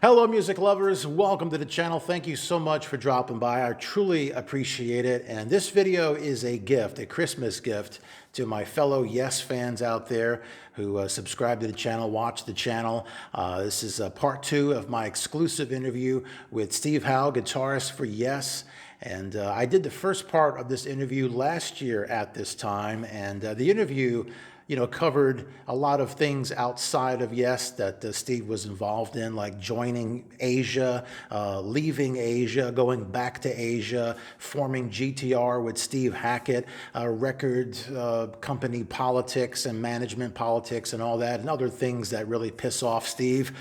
Hello music lovers, welcome to the channel. Thank you so much for dropping by. I truly appreciate it. And this video is a gift, a Christmas gift to my fellow Yes fans out there who subscribe to the channel, watch the channel. This is part 2 of my exclusive interview with Steve Howe, guitarist for Yes. And I did the first part of this interview last year at this time, and the interview covered a lot of things outside of Yes that Steve was involved in, like joining Asia, leaving Asia, going back to Asia, forming GTR with Steve Hackett, record company politics and management politics and all that, and other things that really piss off Steve.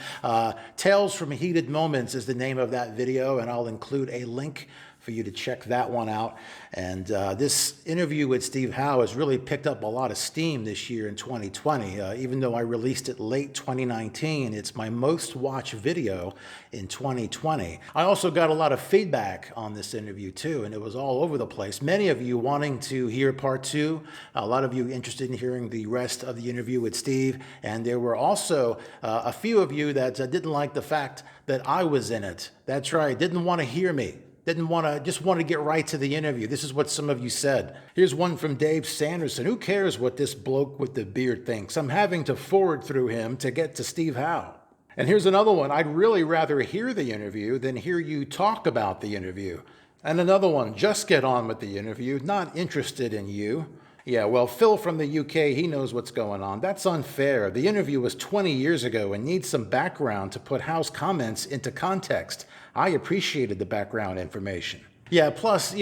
Tales from Heated Moments is the name of that video, and I'll include a link for you to check that one out. And this interview with Steve Howe has really picked up a lot of steam this year in 2020. Even though I released it late 2019, it's my most watched video in 2020. I also got a lot of feedback on this interview too, and it was all over the place. Many of you wanting to hear part 2, a lot of you interested in hearing the rest of the interview with Steve, and there were also a few of you that didn't like the fact that I was in it. That's right, didn't want to hear me. Just want to get right to the interview. This is what some of you said. Here's one from Dave Sanderson. Who cares what this bloke with the beard thinks? I'm having to forward through him to get to Steve Howe. And here's another one. I'd really rather hear the interview than hear you talk about the interview. And another one. Just get on with the interview. Not interested in you. Yeah, well, Phil from the UK, he knows what's going on. That's unfair. The interview was 20 years ago and needs some background to put Howe's comments into context. I appreciated the background information. Yeah, plus,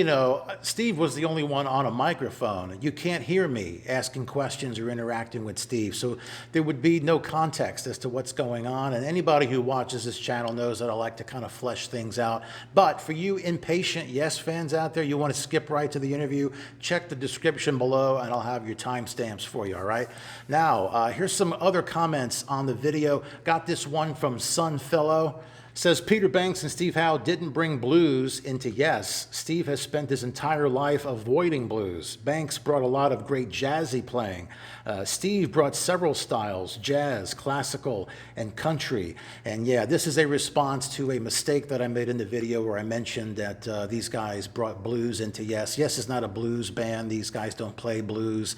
Steve was the only one on a microphone. You can't hear me asking questions or interacting with Steve, so there would be no context as to what's going on. And anybody who watches this channel knows that I like to kind of flesh things out. But for you impatient Yes fans out there, you want to skip right to the interview, check the description below and I'll have your timestamps for you, all right? Now, here's some other comments on the video. Got this one from Sunfellow. Says Peter Banks and Steve Howe didn't bring blues into Yes. Steve has spent his entire life avoiding blues. Banks brought a lot of great jazzy playing. Steve brought several styles, jazz, classical, and country. And yeah, this is a response to a mistake that I made in the video where I mentioned that these guys brought blues into Yes. Yes is not a blues band. These guys don't play blues.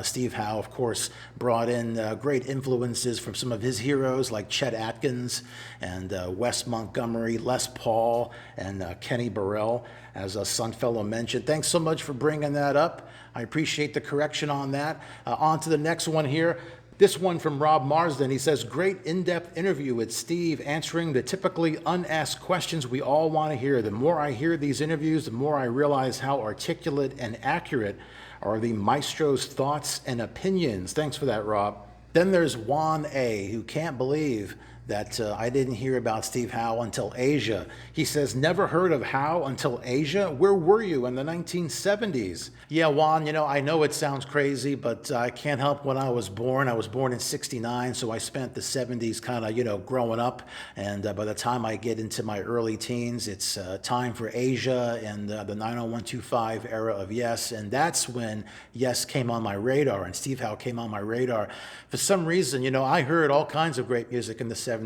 Steve Howe, of course, brought in great influences from some of his heroes like Chet Atkins and Wes Montgomery, Les Paul, and Kenny Burrell, as Sunfellow mentioned. Thanks so much for bringing that up. I appreciate the correction on that. On to the next one here. This one from Rob Marsden. He says, great in-depth interview with Steve, answering the typically unasked questions we all want to hear. The more I hear these interviews, the more I realize how articulate and accurate are the maestro's thoughts and opinions. Thanks for that, Rob. Then there's Juan A., who can't believe that I didn't hear about Steve Howe until Asia. He says, never heard of Howe until Asia? Where were you in the 1970s? Yeah, Juan, I know it sounds crazy, but I can't help when I was born. I was born in '69, so I spent the 70s kind of, growing up. And by the time I get into my early teens, it's time for Asia and the 90125 era of Yes. And that's when Yes came on my radar and Steve Howe came on my radar. For some reason, I heard all kinds of great music in the 70s,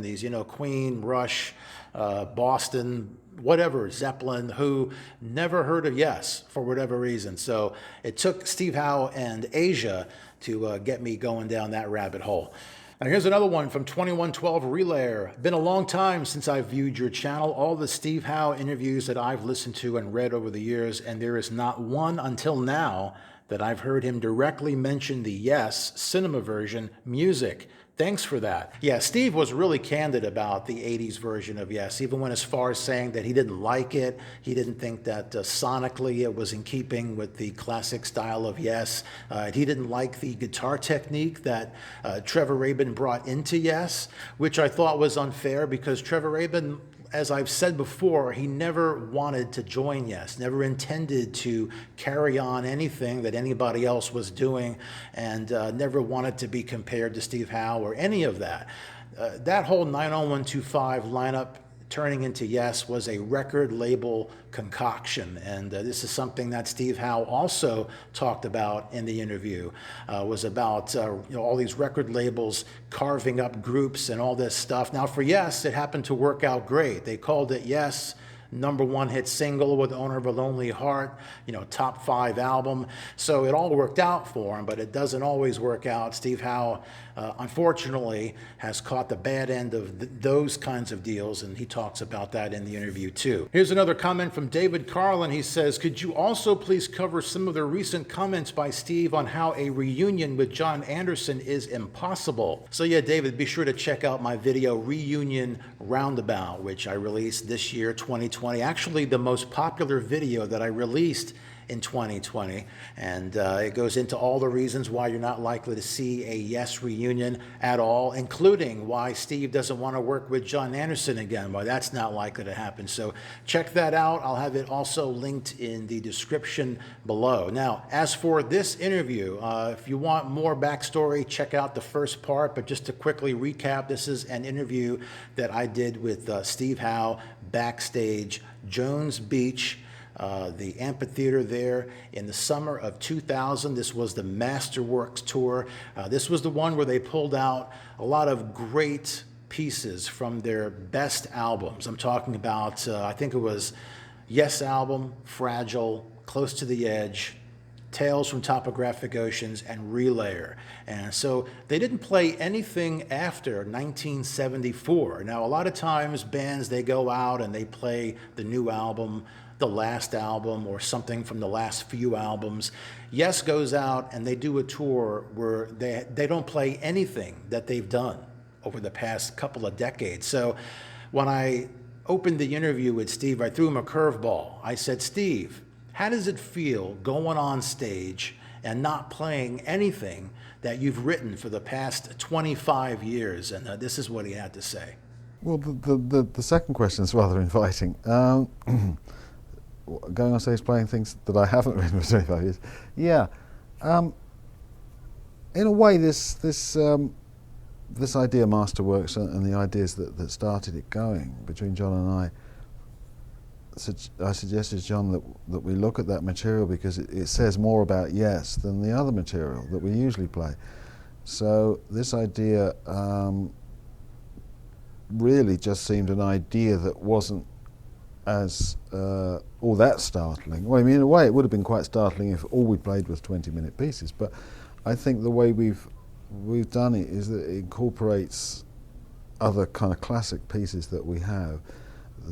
Queen, Rush, Boston, whatever, Zeppelin, Who, never heard of Yes for whatever reason. So it took Steve Howe and Asia to get me going down that rabbit hole. Now here's another one from 2112 Relayer. Been a long time since I've viewed your channel, all the Steve Howe interviews that I've listened to and read over the years, and there is not one until now that I've heard him directly mention the Yes cinema version music. Thanks for that. Yeah, Steve was really candid about the 80s version of Yes, even went as far as saying that he didn't like it. He didn't think that sonically it was in keeping with the classic style of Yes. He didn't like the guitar technique that Trevor Rabin brought into Yes, which I thought was unfair because Trevor Rabin, as I've said before, he never wanted to join Yes, never intended to carry on anything that anybody else was doing, and never wanted to be compared to Steve Howe or any of that. That whole 90125 lineup turning into Yes was a record label concoction. And this is something that Steve Howe also talked about in the interview, was about all these record labels carving up groups and all this stuff. Now for Yes, it happened to work out great. They called it Yes, #1 hit single with Owner of a Lonely Heart, top 5 album. So it all worked out for him, but it doesn't always work out. Steve Howe, unfortunately, has caught the bad end of those kinds of deals, and he talks about that in the interview too. Here's another comment from David Carlin. He says, could you also please cover some of the recent comments by Steve on how a reunion with John Anderson is impossible? So yeah, David, be sure to check out my video, Reunion Roundabout, which I released this year, 2020. Actually, the most popular video that I released in 2020, and it goes into all the reasons why you're not likely to see a Yes reunion at all, including why Steve doesn't want to work with John Anderson again, why that's not likely to happen. So check that out. I'll have it also linked in the description below. Now, as for this interview, if you want more backstory, check out the first part, but just to quickly recap, this is an interview that I did with Steve Howe backstage, Jones Beach, the amphitheater there in the summer of 2000. This was the Masterworks tour. This was the one where they pulled out a lot of great pieces from their best albums. I'm talking about, I think it was Yes album, Fragile, Close to the Edge, Tales from Topographic Oceans, and Relayer. And so they didn't play anything after 1974. Now, a lot of times bands, they go out and they play the new album, the last album, or something from the last few albums. Yes goes out and they do a tour where they don't play anything that they've done over the past couple of decades. So when I opened the interview with Steve, I threw him a curveball. I said, Steve, how does it feel going on stage and not playing anything that you've written for the past 25 years? And this is what he had to say. Well, the second question is rather inviting. Going on stage playing things that I haven't written for 25 years. Yeah. In a way, this idea, Masterworks, and the ideas that started it going between John and I suggested to John that we look at that material because it says more about Yes than the other material that we usually play. So this idea really just seemed an idea that wasn't as all that startling. Well, I mean, in a way it would have been quite startling if all we played was 20-minute pieces, but I think the way we've done it is that it incorporates other kind of classic pieces that we have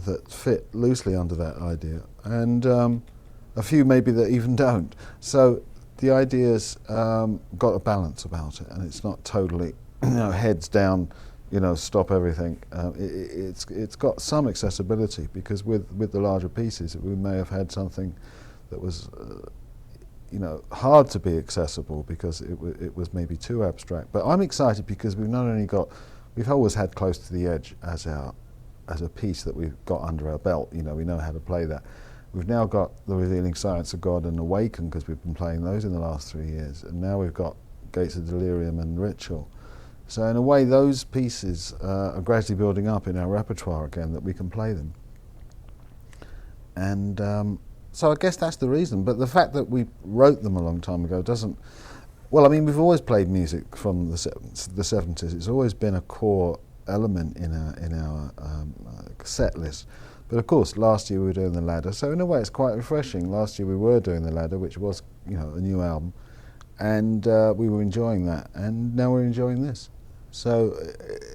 that fit loosely under that idea, and a few maybe that even don't. So the idea's got a balance about it, and it's not totally heads down, stop everything. It's got some accessibility, because with the larger pieces we may have had something that was hard to be accessible because it was maybe too abstract. But I'm excited because we've always had Close to the Edge as a piece that we've got under our belt. We know how to play that. We've now got The Revealing Science of God and Awaken, because we've been playing those in the last 3 years, and now we've got Gates of Delirium and Ritual. So in a way, those pieces are gradually building up in our repertoire again, that we can play them. And so I guess that's the reason. But the fact that we wrote them a long time ago doesn't... Well, I mean, we've always played music from the 70s. It's always been a core element in our set list. But of course, last year we were doing The Ladder, so in a way it's quite refreshing. Last year we were doing The Ladder, which was a new album, and we were enjoying that, and now we're enjoying this. So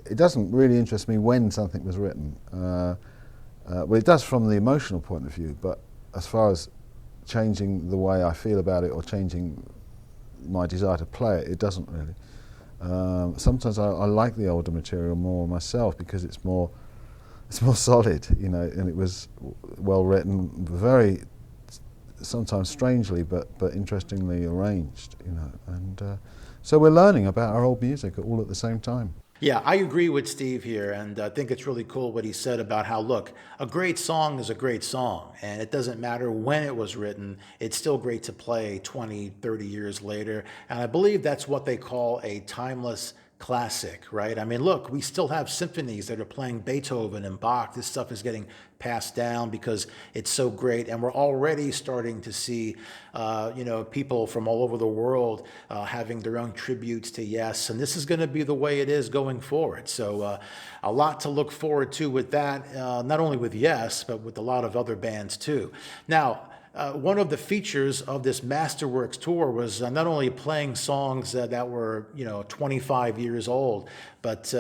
it doesn't really interest me when something was written. Well, it does from the emotional point of view, but as far as changing the way I feel about it or changing my desire to play it, it doesn't really. Sometimes I like the older material more myself because it's more solid, and it was well written, very sometimes strangely but interestingly arranged, and so we're learning about our old music all at the same time. Yeah, I agree with Steve here, and I think it's really cool what he said about how, look, a great song is a great song, and it doesn't matter when it was written, it's still great to play 20, 30 years later, and I believe that's what they call a timeless classic, right? I mean, look, we still have symphonies that are playing Beethoven and Bach. This stuff is getting passed down because it's so great, and we're already starting to see, people from all over the world having their own tributes to Yes, and this is going to be the way it is going forward. So a lot to look forward to with that, not only with Yes, but with a lot of other bands too. Now, one of the features of this Masterworks tour was not only playing songs that were, 25 years old, but,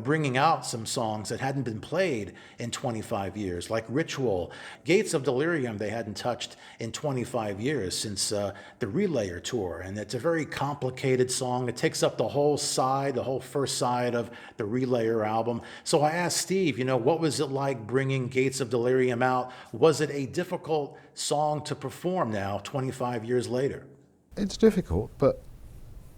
bringing out some songs that hadn't been played in 25 years, like Ritual. Gates of Delirium they hadn't touched in 25 years since the Relayer tour. And it's a very complicated song. It takes up the whole first side of the Relayer album. So I asked Steve, what was it like bringing Gates of Delirium out? Was it a difficult song to perform now, 25 years later? It's difficult, but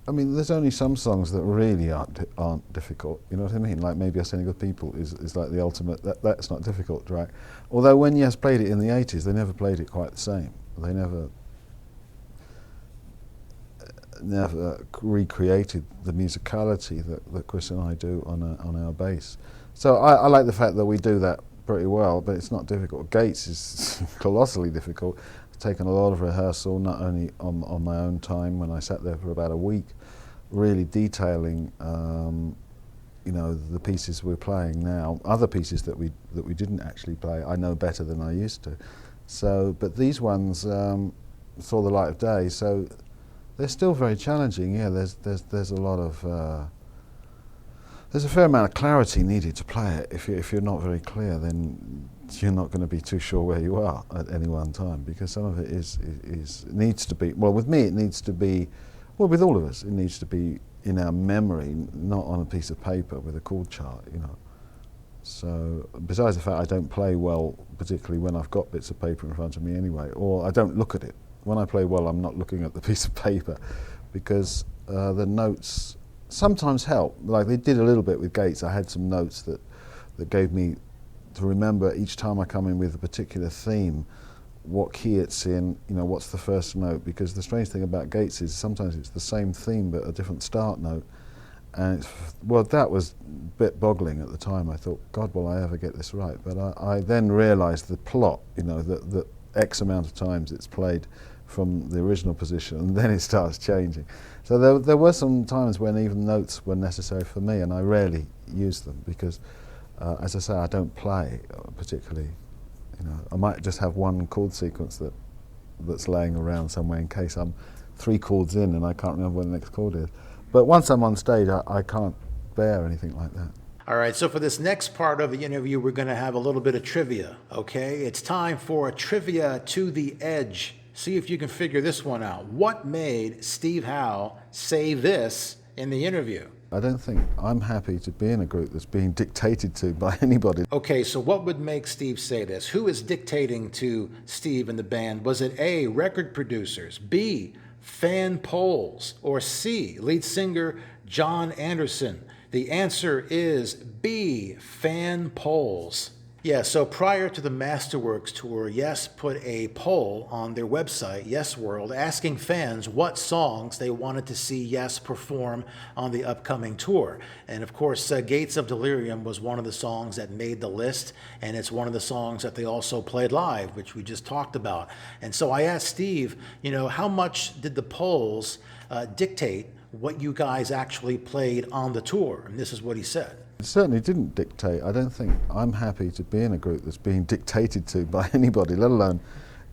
I mean, there's only some songs that really aren't difficult. You know what I mean? Like Maybe I Send Good People is like the ultimate. That's not difficult, right? Although when Yes played it in the 80s, they never played it quite the same. They never recreated the musicality that Chris and I do on our bass. So I like the fact that we do that pretty well, but it's not difficult. Gates is colossally difficult. It's taken a lot of rehearsal, not only on my own time when I sat there for about a week, really detailing, the pieces we're playing now. Other pieces that we didn't actually play, I know better than I used to. So, but these ones saw the light of day. So they're still very challenging. Yeah, there's a lot of there's a fair amount of clarity needed to play it. If you're not very clear, then you're not going to be too sure where you are at any one time, because some of it needs to be, well, with me it needs to be, well, with all of us, it needs to be in our memory, not on a piece of paper with a chord chart, So besides the fact I don't play well, particularly when I've got bits of paper in front of me anyway, or I don't look at it. When I play well, I'm not looking at the piece of paper, because the notes sometimes help. Like they did a little bit with Gates. I had some notes that gave me to remember each time I come in with a particular theme, what key it's in, what's the first note, because the strange thing about Gates is sometimes it's the same theme but a different start note. And that was a bit boggling at the time. I thought, God, will I ever get this right? But I then realised the plot, that X amount of times it's played from the original position, and then it starts changing. So there were some times when even notes were necessary for me, and I rarely use them because, as I say, I don't play particularly. I might just have one chord sequence that's laying around somewhere in case I'm 3 chords in and I can't remember what the next chord is. But once I'm on stage, I can't bear anything like that. All right, so for this next part of the interview, we're going to have a little bit of trivia, okay? It's time for a trivia to the edge. See if you can figure this one out. What made Steve Howe say this in the interview? I don't think I'm happy to be in a group that's being dictated to by anybody. Okay, so what would make Steve say this? Who is dictating to Steve and the band? Was it A, record producers, B, fan polls, or C, lead singer John Anderson? The answer is B, fan polls. Yeah, so prior to the Masterworks tour, Yes put a poll on their website, Yes World, asking fans what songs they wanted to see Yes perform on the upcoming tour. And of course, Gates of Delirium was one of the songs that made the list, and it's one of the songs that they also played live, which we just talked about. And so I asked Steve, how much did the polls dictate what you guys actually played on the tour? And this is what he said. It certainly didn't dictate. I don't think I'm happy to be in a group that's being dictated to by anybody, let alone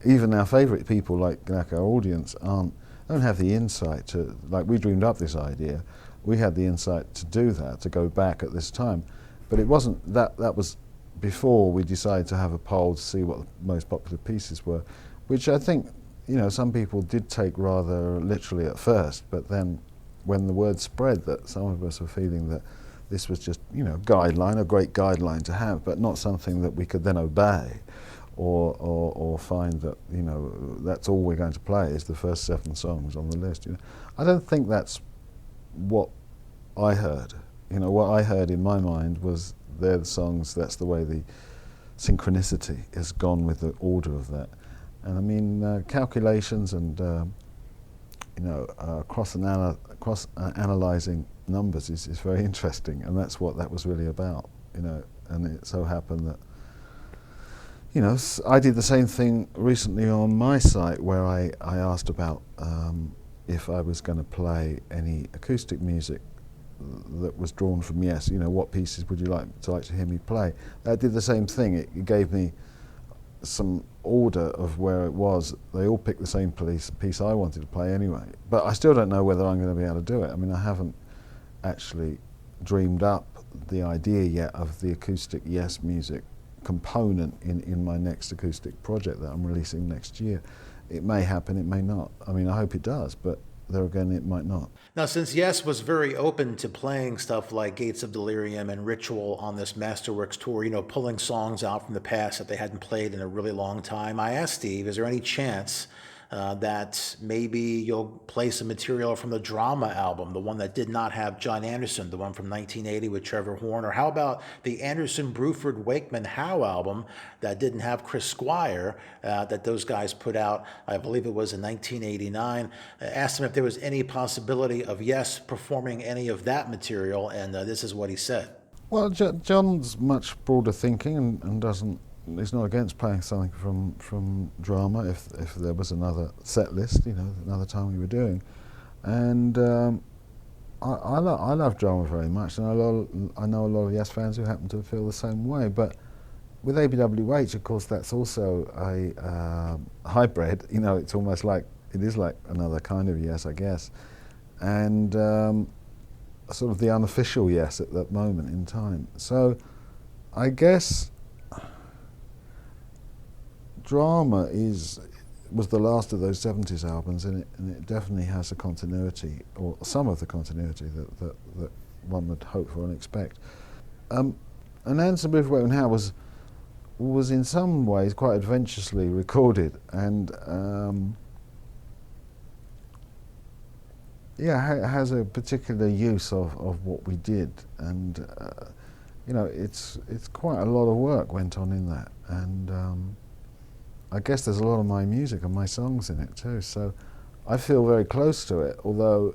even our favourite people like our audience don't have the insight to, like we dreamed up this idea, we had the insight to do that, to go back at this time. But it wasn't, that was before we decided to have a poll to see what the most popular pieces were, which I think, some people did take rather literally at first, but then when the word spread that some of us were feeling that this was just, guideline, a great guideline to have, but not something that we could then obey or find that, that's all we're going to play is the first 7 songs on the list. I don't think that's what I heard. What I heard in my mind was they're the songs, that's the way the synchronicity has gone with the order of that. And I mean, calculations and analyzing numbers is very interesting, and that's what that was really about, and it so happened that, I did the same thing recently on my site where I asked about if I was going to play any acoustic music that was drawn from Yes, what pieces would you like to hear me play? That did the same thing. It gave me some order of where it was. They all picked the same piece I wanted to play anyway, but I still don't know whether I'm going to be able to do it. I mean, I haven't actually dreamed up the idea yet of the acoustic Yes music component in my next acoustic project that I'm releasing next year. It may happen, it may not. I mean, I hope it does, but there again, it might not. Now, since Yes was very open to playing stuff like Gates of Delirium and Ritual on this Masterworks tour, pulling songs out from the past that they hadn't played in a really long time, I asked Steve, is there any chance that maybe you'll play some material from the Drama album, the one that did not have John Anderson, the one from 1980 with Trevor Horn? Or how about the Anderson Bruford Wakeman Howe album that didn't have Chris Squire, that those guys put out, I believe it was in 1989. I asked him if there was any possibility of Yes performing any of that material, and this is what he said. Well, John's much broader thinking and doesn't. He's not against playing something from Drama if there was another set list, another time we were doing. And I love Drama very much, and I know a lot of Yes fans who happen to feel the same way. But with ABWH, of course, that's also a hybrid. It's almost like it is like another kind of Yes, I guess, and sort of the unofficial Yes at that moment in time. So I guess Drama was the last of those 70s albums, and it definitely has a continuity, or some of the continuity that one would hope for and expect. And Anderson Bruford Wakeman Howe was in some ways quite adventurously recorded, and has a particular use of what we did, and it's quite a lot of work went on in that, and I guess there's a lot of my music and my songs in it too, so I feel very close to it, although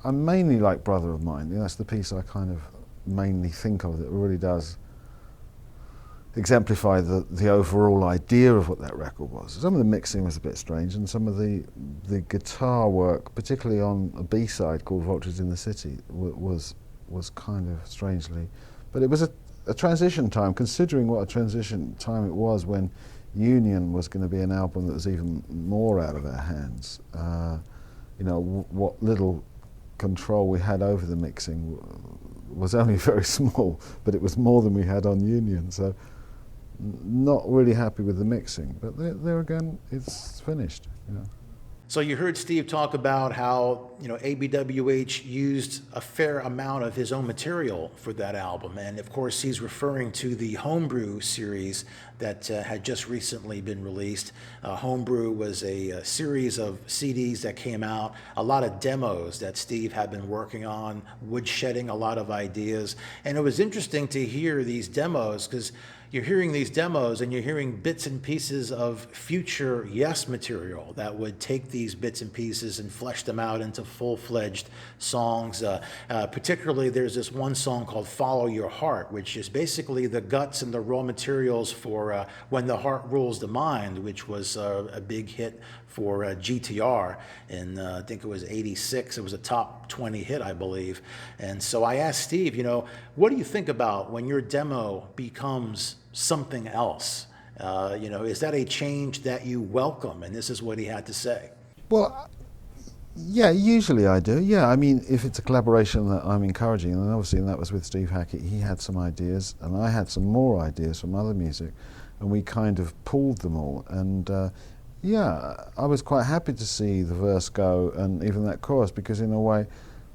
I'm mainly like Brother of Mine. That's the piece I kind of mainly think of that really does exemplify the overall idea of what that record was. Some of the mixing was a bit strange, and some of the guitar work, particularly on a B-side called Vultures in the City, was kind of strangely, but it was a transition time, considering what a transition time it was when Union was going to be an album that was even more out of our hands. What little control we had over the mixing was only very small, but it was more than we had on Union, so not really happy with the mixing. But there again, it's finished. So you heard Steve talk about how, ABWH used a fair amount of his own material for that album. And of course, he's referring to the Homebrew series that had just recently been released. Homebrew was a series of CDs that came out, a lot of demos that Steve had been working on, woodshedding a lot of ideas. And it was interesting to hear these demos, because you're hearing these demos and you're hearing bits and pieces of future Yes material that would take these bits and pieces and flesh them out into full-fledged songs. Particularly, there's this one song called Follow Your Heart, which is basically the guts and the raw materials for When the Heart Rules the Mind, which was a big hit for GTR in, I think it was 86. It was a top 20 hit, I believe. And so I asked Steve, what do you think about when your demo becomes something else? Is that a change that you welcome? And this is what he had to say. Well, yeah, usually I do. Yeah, I mean, if it's a collaboration that I'm encouraging, and obviously that was with Steve Hackett, he had some ideas, and I had some more ideas from other music, and we kind of pooled them all. And I was quite happy to see the verse go, and even that chorus, because in a way,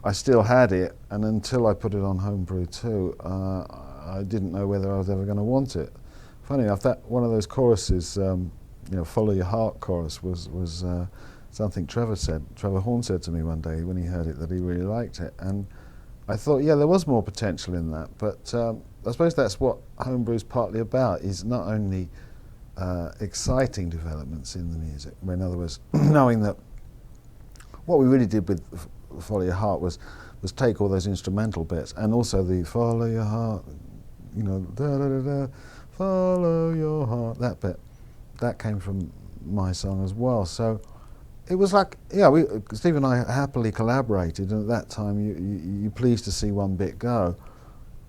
I still had it, and until I put it on Homebrew too, I didn't know whether I was ever going to want it. Funny enough, that one of those choruses, Follow Your Heart chorus, was something Trevor Horn said to me one day when he heard it, that he really liked it. And I thought, there was more potential in that. But I suppose that's what Homebrew's partly about, is not only exciting developments in the music. In other words, knowing that what we really did with Follow Your Heart was take all those instrumental bits and also the Follow Your Heart, you know, da da da da, follow your heart, that bit, that came from my song as well. So it was like, yeah, Steve and I happily collaborated, and at that time you're pleased to see one bit go,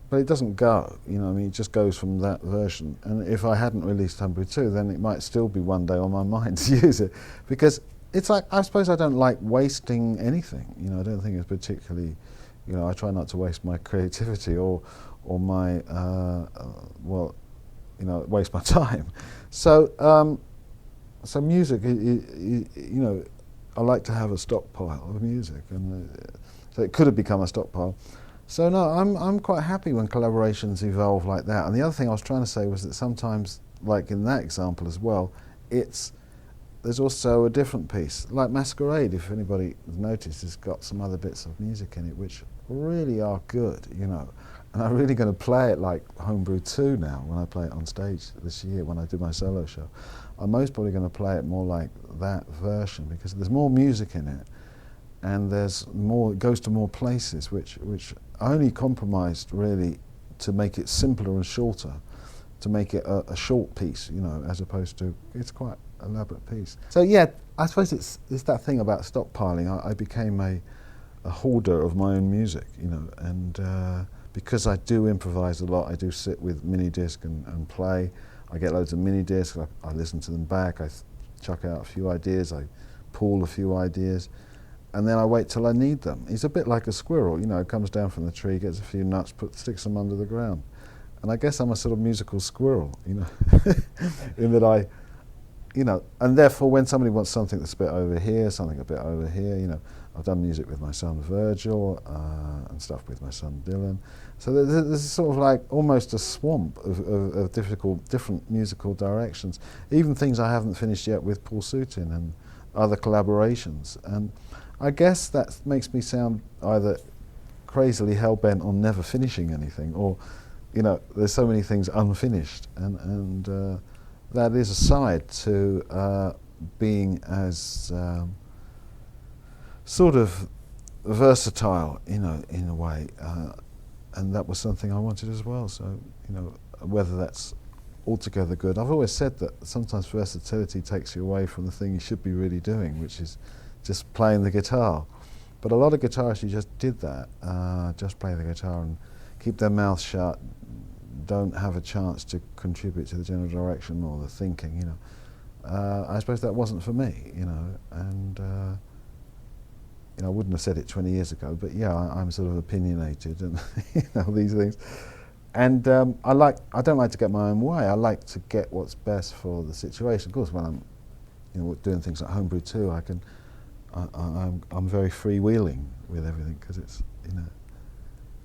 but it doesn't go, you know, I mean, it just goes from that version. And if I hadn't released Homebrew 2, then it might still be one day on my mind to use it, because it's like, I suppose I don't like wasting anything, you know, I don't think it's particularly, you know, I try not to waste my creativity or my, well, you know, waste my time. So, so music, you know, I like to have a stockpile of music, and so it could have become a stockpile. So no, I'm quite happy when collaborations evolve like that. And the other thing I was trying to say was that sometimes, like in that example as well, there's also a different piece, like Masquerade, if anybody has noticed, has got some other bits of music in it which really are good, you know. And I'm really going to play it like Homebrew 2 now, when I play it on stage this year, when I do my solo show. I'm most probably going to play it more like that version, because there's more music in it, and there's more, it goes to more places, which I only compromised really to make it simpler and shorter, to make it a short piece, you know, as opposed to, it's quite an elaborate piece. So yeah, I suppose it's that thing about stockpiling. I became a hoarder of my own music, you know, and because I do improvise a lot, I do sit with mini disc and play. I get loads of mini discs, I listen to them back, I chuck out a few ideas, I pull a few ideas, and then I wait till I need them. He's a bit like a squirrel, you know, it comes down from the tree, gets a few nuts, sticks them under the ground. And I guess I'm a sort of musical squirrel, you know, in that you know, and therefore when somebody wants something that's a bit over here, something a bit over here, you know, I've done music with my son Virgil and stuff with my son Dylan. So there's sort of like almost a swamp of different musical directions, even things I haven't finished yet with Paul Sutin and other collaborations. And I guess that makes me sound either crazily hell-bent on never finishing anything, or, you know, there's so many things unfinished, and that is a side to being as sort of versatile, you know, in a way, and that was something I wanted as well. So, you know, whether that's altogether good, I've always said that sometimes versatility takes you away from the thing you should be really doing, which is just playing the guitar. But a lot of guitarists who just did that, just play the guitar and keep their mouth shut, don't have a chance to contribute to the general direction or the thinking, you know. I suppose that wasn't for me, you know, and you know, I wouldn't have said it 20 years ago, but yeah, I'm sort of opinionated and you know, these things. And I don't like to get my own way. I like to get what's best for the situation. Of course, when I'm, you know, doing things like Homebrew 2, I'm very freewheeling with everything, because it's, you know,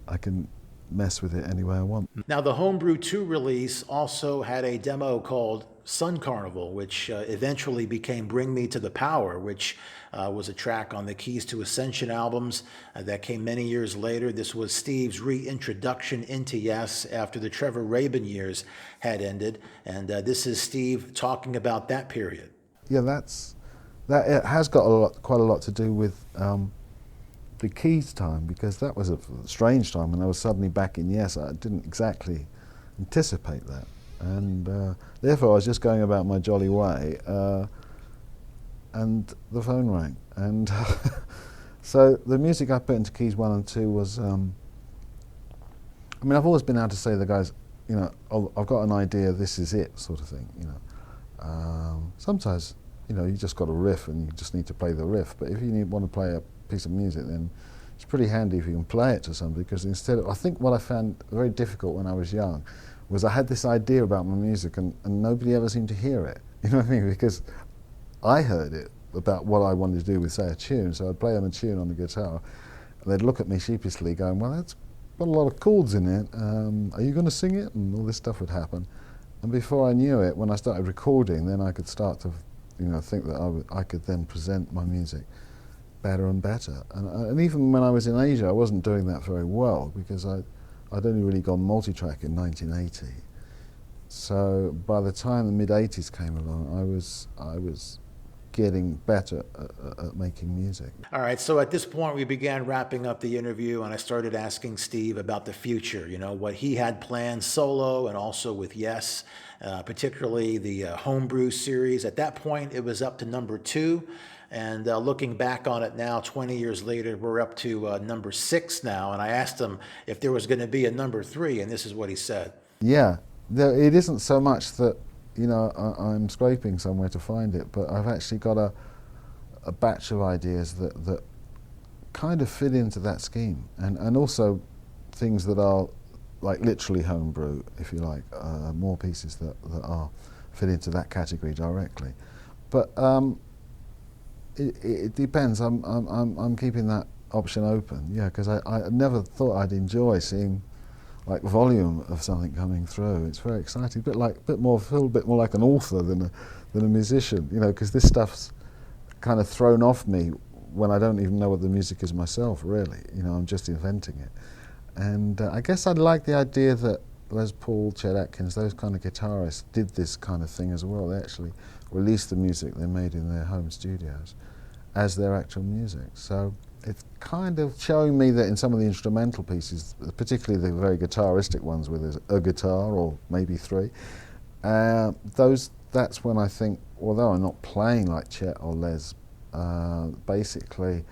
I can mess with it any way I want. Now, the Homebrew 2 release also had a demo called Sun Carnival, which eventually became Bring Me to the Power, which was a track on the Keys to Ascension albums that came many years later. This was Steve's reintroduction into Yes after the Trevor Rabin years had ended. And this is Steve talking about that period. Yeah, it has got quite a lot to do with the Keys time, because that was a strange time when I was suddenly back in Yes. I didn't exactly anticipate that, and therefore I was just going about my jolly way, and the phone rang, and so the music I put into Keys 1 and 2 was, I mean, I've always been able to say to the guys, you know, oh, I've got an idea, this is it, sort of thing, you know. Sometimes, you know, you just got a riff and you just need to play the riff, but if you want to play a piece of music, then it's pretty handy if you can play it to somebody, because instead of, I think what I found very difficult when I was young was I had this idea about my music and nobody ever seemed to hear it, you know what I mean, because I heard it about what I wanted to do with, say, a tune, so I'd play them a tune on the guitar and they'd look at me sheepishly going, well, that's got a lot of chords in it, are you going to sing it? And all this stuff would happen, and before I knew it, when I started recording, then I could start to, you know, think that I could then present my music better and better. And even when I was in Asia, I wasn't doing that very well, because I'd only really gone multi-track in 1980. So by the time the mid-80s came along, I was getting better at making music. All right, so at this point we began wrapping up the interview, and I started asking Steve about the future, you know, what he had planned solo and also with Yes, particularly the Homebrew series. At that point it was up to #2, and looking back on it now, 20 years later, we're up to #6 now, and I asked him if there was going to be a #3, and this is what he said. Yeah, it isn't so much that, you know, I'm scraping somewhere to find it, but I've actually got a batch of ideas that kind of fit into that scheme, and also things that are like literally homebrew, if you like, more pieces that are fit into that category directly. But it depends. I'm keeping that option open, yeah, because I never thought I'd enjoy seeing like volume of something coming through. It's very exciting, feel a bit more like an author than a musician, you know, because this stuff's kind of thrown off me when I don't even know what the music is myself, really. You know, I'm just inventing it. And I guess I like the idea that Les Paul, Chet Atkins, those kind of guitarists did this kind of thing as well. They actually released the music they made in their home studios as their actual music. So it's kind of showing me that in some of the instrumental pieces, particularly the very guitaristic ones with a guitar or maybe 3, that's when I think, although I'm not playing like Chet or Les, basically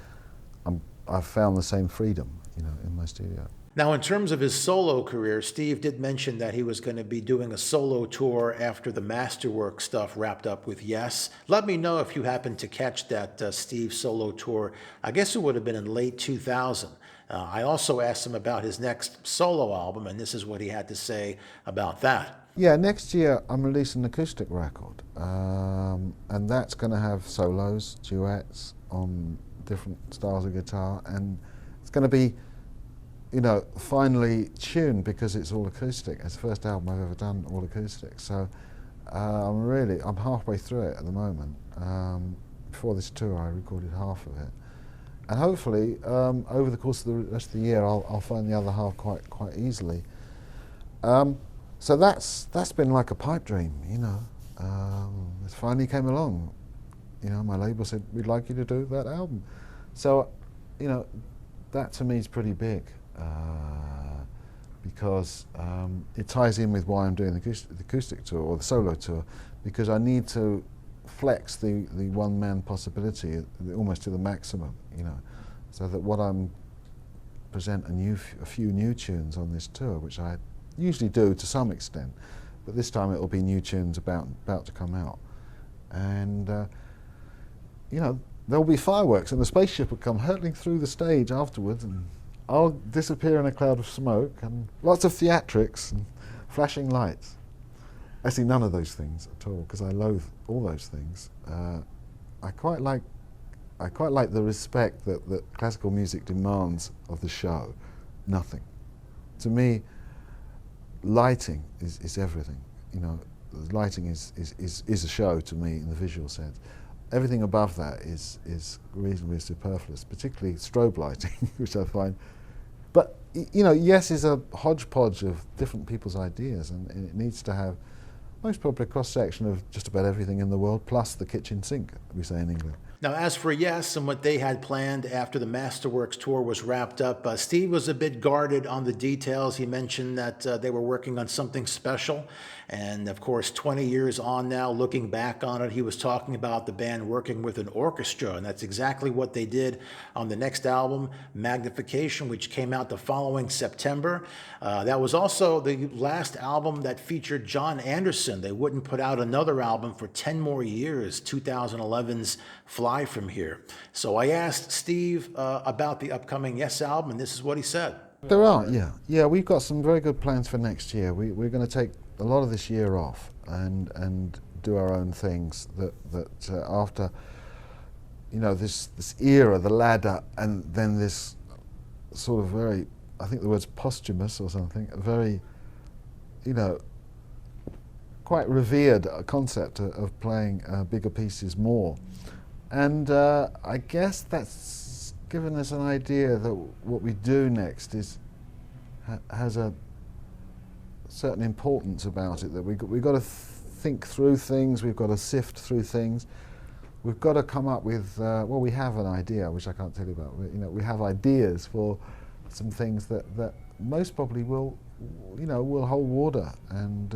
I've found the same freedom, you know, in my studio. Now, in terms of his solo career, Steve did mention that he was going to be doing a solo tour after the Masterworks stuff wrapped up with Yes. Let me know if you happened to catch that Steve solo tour. I guess it would have been in late 2000. I also asked him about his next solo album, and this is what he had to say about that. Yeah, next year I'm releasing an acoustic record, and that's going to have solos, duets on different styles of guitar, and it's going to be, you know, finally tuned because it's all acoustic. It's the first album I've ever done all acoustic. So I'm halfway through it at the moment. Before this tour I recorded half of it. And hopefully over the course of the rest of the year I'll find the other half quite easily. So that's been like a pipe dream, you know. It finally came along. You know, my label said, we'd like you to do that album. So, you know, that to me is pretty big. Because it ties in with why I'm doing the acoustic tour or the solo tour, because I need to flex the one-man possibility almost to the maximum, you know, so that what I'm present a few new tunes on this tour, which I usually do to some extent, but this time it will be new tunes about to come out, and you know, there'll be fireworks and the spaceship will come hurtling through the stage afterwards, and I'll disappear in a cloud of smoke and lots of theatrics and flashing lights. Actually, none of those things at all, because I loathe all those things. I quite like the respect that classical music demands of the show. Nothing. To me, lighting is everything. You know, lighting is a show to me in the visual sense. Everything above that is reasonably superfluous, particularly strobe lighting, which I find. But you know, Yes is a hodgepodge of different people's ideas, and it needs to have most probably a cross-section of just about everything in the world, plus the kitchen sink, we say in England. Now, as for Yes and what they had planned after the Masterworks tour was wrapped up, Steve was a bit guarded on the details. He mentioned that they were working on something special. And of course, 20 years on now, looking back on it, he was talking about the band working with an orchestra. And that's exactly what they did on the next album, Magnification, which came out the following September. That was also the last album that featured John Anderson. They wouldn't put out another album for 10 more years, 2011's Fly From Here. So I asked Steve about the upcoming Yes album, and this is what he said. There are, yeah. We've got some very good plans for next year. We're going to take a lot of this year off and do our own things. That after, you know, this era, the ladder, and then this sort of very, I think the word's posthumous or something, very, you know, quite revered concept of playing bigger pieces more. And I guess that's given us an idea that what we do next has a certain importance about it, that we've got to think through things, we've got to sift through things, we've got to come up with, well, we have an idea, which I can't tell you about, we have ideas for some things that most probably will hold water and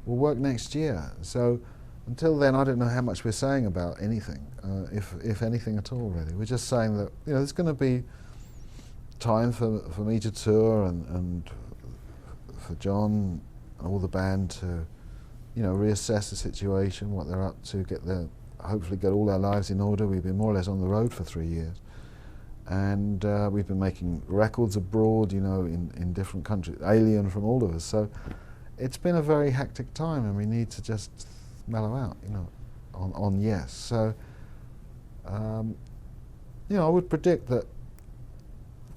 will work next year. So until then, I don't know how much we're saying about anything, if anything at all, really. We're just saying that there's going to be time for me to tour and for John and all the band to reassess the situation, what they're up to, hopefully get all our lives in order. We've been more or less on the road for 3 years, and we've been making records abroad, in different countries, alien from all of us. So it's been a very hectic time, and we need to just mellow out, on Yes. So, I would predict that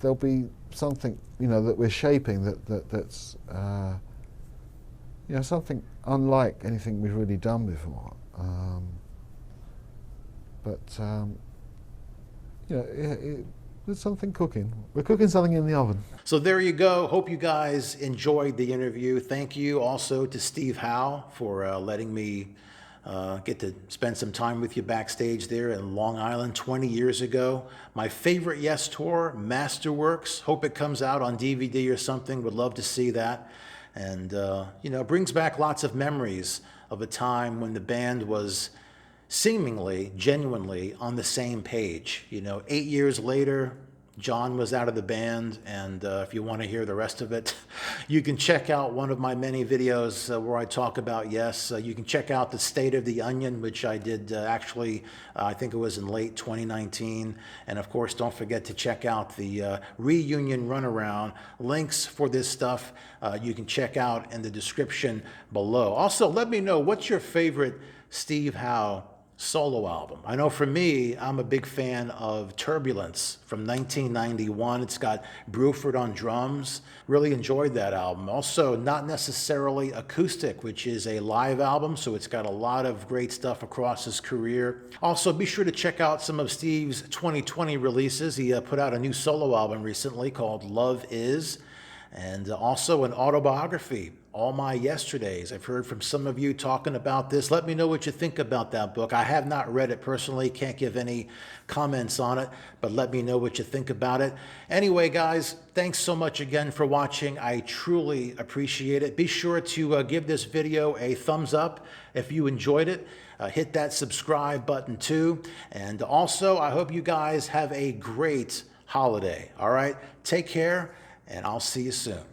there'll be something, that we're shaping that's, something unlike anything we've really done before. There's something cooking. We're cooking something in the oven. So there you go. Hope you guys enjoyed the interview. Thank you also to Steve Howe for letting me get to spend some time with you backstage there in Long Island 20 years ago. My favorite Yes tour, Masterworks. Hope it comes out on DVD or something. Would love to see that. And, brings back lots of memories of a time when the band was seemingly, genuinely on the same page. 8 years later, John was out of the band, and if you want to hear the rest of it, you can check out one of my many videos where I talk about Yes. You can check out the State of the Onion, which I did actually, I think it was in late 2019. And of course, don't forget to check out the reunion runaround. Links for this stuff you can check out in the description below. Also, let me know, what's your favorite Steve Howe solo album? I know for me, I'm a big fan of Turbulence from 1991. It's got Bruford on drums. Really enjoyed that album. Also, Not Necessarily Acoustic, which is a live album, so it's got a lot of great stuff across his career. Also, be sure to check out some of Steve's 2020 releases. He put out a new solo album recently called Love Is, and also an autobiography, All My Yesterdays. I've heard from some of you talking about this. Let me know what you think about that book. I have not read it personally, can't give any comments on it, but let me know what you think about it. Anyway, guys, thanks so much again for watching. I truly appreciate it. Be sure to give this video a thumbs up if you enjoyed it. Hit that subscribe button too. And also, I hope you guys have a great holiday. All right, take care, and I'll see you soon.